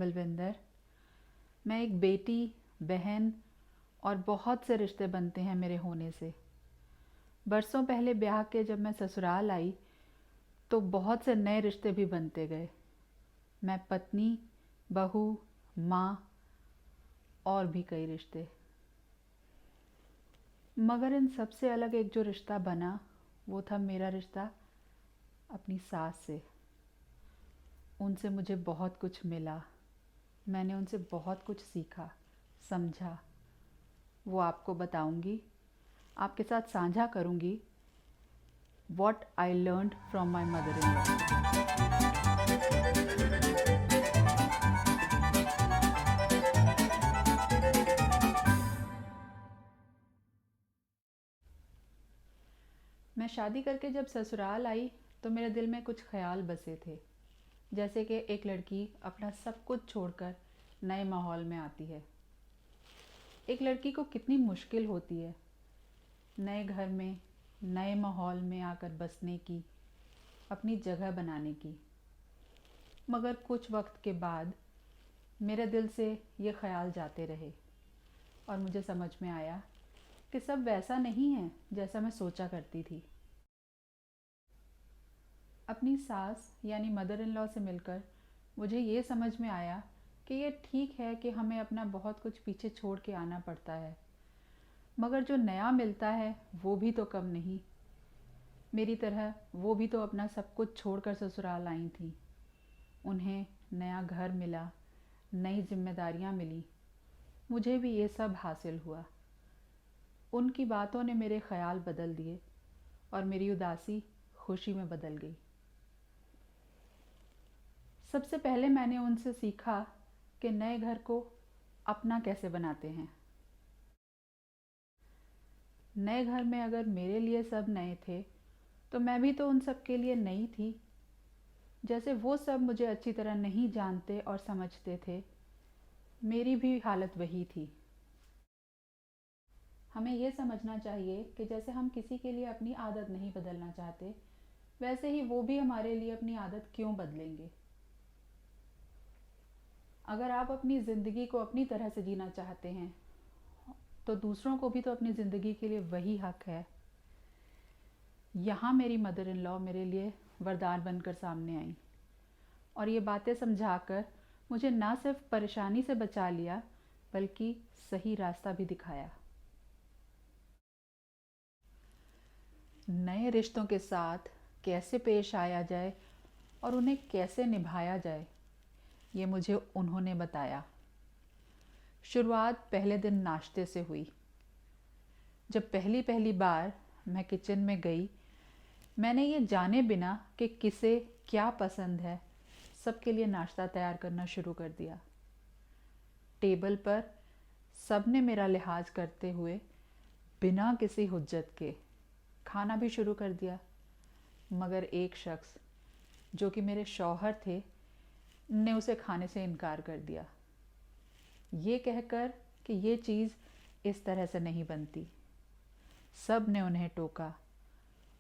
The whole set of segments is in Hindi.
बलविंदर। मैं एक बेटी, बहन और बहुत से रिश्ते बनते हैं मेरे होने से। बरसों पहले ब्याह के जब मैं ससुराल आई तो बहुत से नए रिश्ते भी बनते गए। मैं पत्नी, बहू, माँ और भी कई रिश्ते। मगर इन सबसे अलग एक जो रिश्ता बना वो था मेरा रिश्ता अपनी सास से। उनसे मुझे बहुत कुछ मिला। मैंने उनसे बहुत कुछ सीखा, समझा। वो आपको बताऊंगी, आपके साथ साझा करूंगी what I learned from my mother-in-law। मैं शादी करके जब ससुराल आई तो मेरे दिल में कुछ ख्याल बसे थे, जैसे कि एक लड़की अपना सब कुछ छोड़कर नए माहौल में आती है। एक लड़की को कितनी मुश्किल होती है नए घर में, नए माहौल में आकर बसने की, अपनी जगह बनाने की। मगर कुछ वक्त के बाद मेरे दिल से ये ख्याल जाते रहे और मुझे समझ में आया कि सब वैसा नहीं है जैसा मैं सोचा करती थी। अपनी सास यानी मदर इन लॉ से मिलकर मुझे ये समझ में आया कि ये ठीक है कि हमें अपना बहुत कुछ पीछे छोड़ के आना पड़ता है, मगर जो नया मिलता है वो भी तो कम नहीं। मेरी तरह वो भी तो अपना सब कुछ छोड़कर ससुराल आई थी। उन्हें नया घर मिला, नई जिम्मेदारियां मिली। मुझे भी ये सब हासिल हुआ। उनकी बातों ने मेरे ख्याल बदल दिए और मेरी उदासी खुशी में बदल गई। सबसे पहले मैंने उनसे सीखा कि नए घर को अपना कैसे बनाते हैं। नए घर में अगर मेरे लिए सब नए थे तो मैं भी तो उन सब के लिए नई थी। जैसे वो सब मुझे अच्छी तरह नहीं जानते और समझते थे, मेरी भी हालत वही थी। हमें ये समझना चाहिए कि जैसे हम किसी के लिए अपनी आदत नहीं बदलना चाहते, वैसे ही वो भी हमारे लिए अपनी आदत क्यों बदलेंगे। अगर आप अपनी ज़िंदगी को अपनी तरह से जीना चाहते हैं तो दूसरों को भी तो अपनी ज़िंदगी के लिए वही हक है। यहाँ मेरी मदर इन लॉ मेरे लिए वरदान बनकर सामने आई और ये बातें समझाकर मुझे ना सिर्फ परेशानी से बचा लिया बल्कि सही रास्ता भी दिखाया। नए रिश्तों के साथ कैसे पेश आया जाए और उन्हें कैसे निभाया जाए, ये मुझे उन्होंने बताया। शुरुआत पहले दिन नाश्ते से हुई। जब पहली बार मैं किचन में गई, मैंने ये जाने बिना कि किसे क्या पसंद है, सबके लिए नाश्ता तैयार करना शुरू कर दिया। टेबल पर सबने मेरा लिहाज करते हुए बिना किसी हुज्जत के खाना भी शुरू कर दिया। मगर एक शख्स जो कि मेरे शौहर थे ने उसे खाने से इनकार कर दिया, ये कहकर कि ये चीज़ इस तरह से नहीं बनती। सब ने उन्हें टोका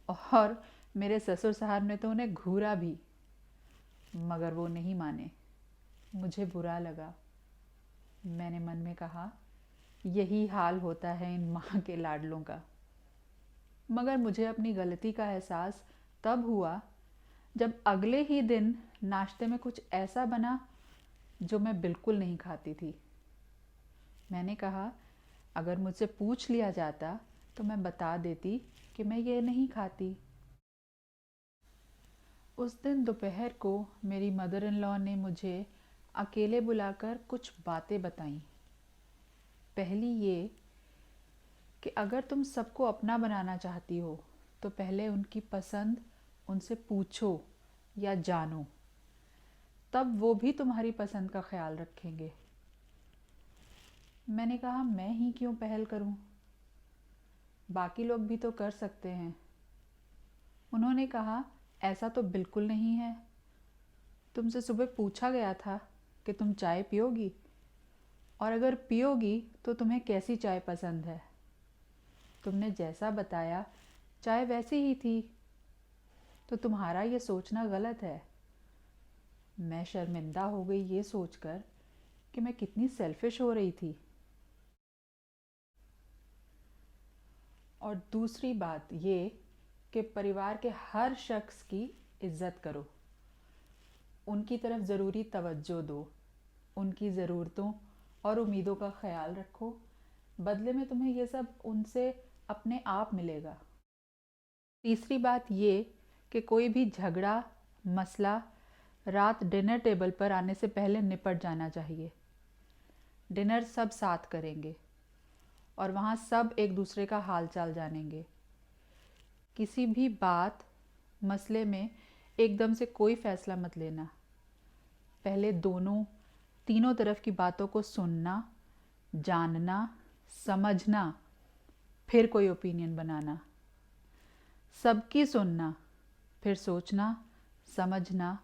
और मेरे ससुर साहब ने तो उन्हें घूरा भी, मगर वो नहीं माने। मुझे बुरा लगा। मैंने मन में कहा, यही हाल होता है इन माँ के लाडलों का। मगर मुझे अपनी गलती का एहसास तब हुआ जब अगले ही दिन नाश्ते में कुछ ऐसा बना जो मैं बिल्कुल नहीं खाती थी। मैंने कहा, अगर मुझसे पूछ लिया जाता तो मैं बता देती कि मैं ये नहीं खाती। उस दिन दोपहर को मेरी मदर इन लॉ ने मुझे अकेले बुलाकर कुछ बातें बताईं। पहली ये कि अगर तुम सबको अपना बनाना चाहती हो तो पहले उनकी पसंद उनसे पूछो या जानो, तब वो भी तुम्हारी पसंद का ख्याल रखेंगे। मैंने कहा, मैं ही क्यों पहल करूं, बाकी लोग भी तो कर सकते हैं। उन्होंने कहा, ऐसा तो बिल्कुल नहीं है। तुमसे सुबह पूछा गया था कि तुम चाय पियोगी, और अगर पियोगी तो तुम्हें कैसी चाय पसंद है। तुमने जैसा बताया चाय वैसी ही थी, तो तुम्हारा ये सोचना गलत है। मैं शर्मिंदा हो गई ये सोचकर कि मैं कितनी सेल्फिश हो रही थी। और दूसरी बात ये कि परिवार के हर शख्स की इज़्ज़त करो, उनकी तरफ ज़रूरी तवज्जो दो, उनकी ज़रूरतों और उम्मीदों का ख्याल रखो। बदले में तुम्हें ये सब उनसे अपने आप मिलेगा। तीसरी बात ये कि कोई भी झगड़ा, मसला रात डिनर टेबल पर आने से पहले निपट जाना चाहिए। डिनर सब साथ करेंगे और वहाँ सब एक दूसरे का हाल चाल जानेंगे। किसी भी बात, मसले में एकदम से कोई फ़ैसला मत लेना। पहले तीनों तरफ की बातों को सुनना, जानना, समझना, फिर कोई ओपिनियन बनाना। सबकी सुनना, फिर सोचना, समझना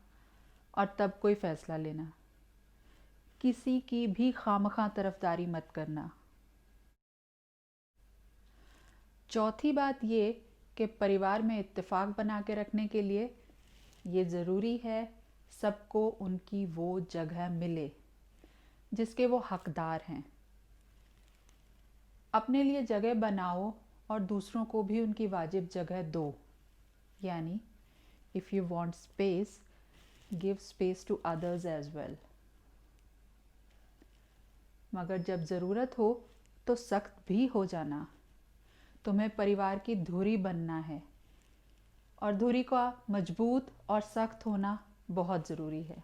और तब कोई फ़ैसला लेना। किसी की भी खामखा तरफदारी मत करना। चौथी बात ये कि परिवार में इत्तेफाक बना के रखने के लिए ये ज़रूरी है सबको उनकी वो जगह मिले जिसके वो हकदार हैं। अपने लिए जगह बनाओ और दूसरों को भी उनकी वाजिब जगह दो। यानी if you want space, give space to others as well. मगर जब ज़रूरत हो तो सख्त भी हो जाना। तुम्हें परिवार की धुरी बनना है और धुरी का मजबूत और सख्त होना बहुत ज़रूरी है।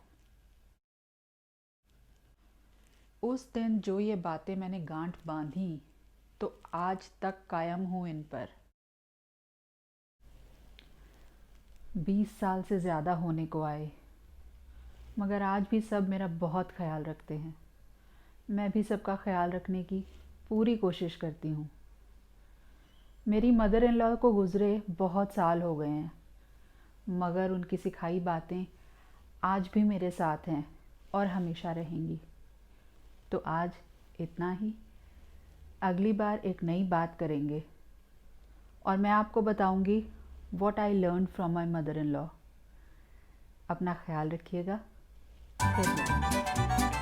उस दिन जो ये बातें मैंने गांठ बांधी तो आज तक कायम हूँ इन पर। 20 साल से ज़्यादा होने को आए, मगर आज भी सब मेरा बहुत ख्याल रखते हैं। मैं भी सबका ख्याल रखने की पूरी कोशिश करती हूँ। मेरी मदर इन लॉ को गुज़रे बहुत साल हो गए हैं, मगर उनकी सिखाई बातें आज भी मेरे साथ हैं और हमेशा रहेंगी। तो आज इतना ही। अगली बार एक नई बात करेंगे और मैं आपको बताऊंगी what I learn from my mother in law. अपना ख्याल रखिएगा। फिर मिलेंगे।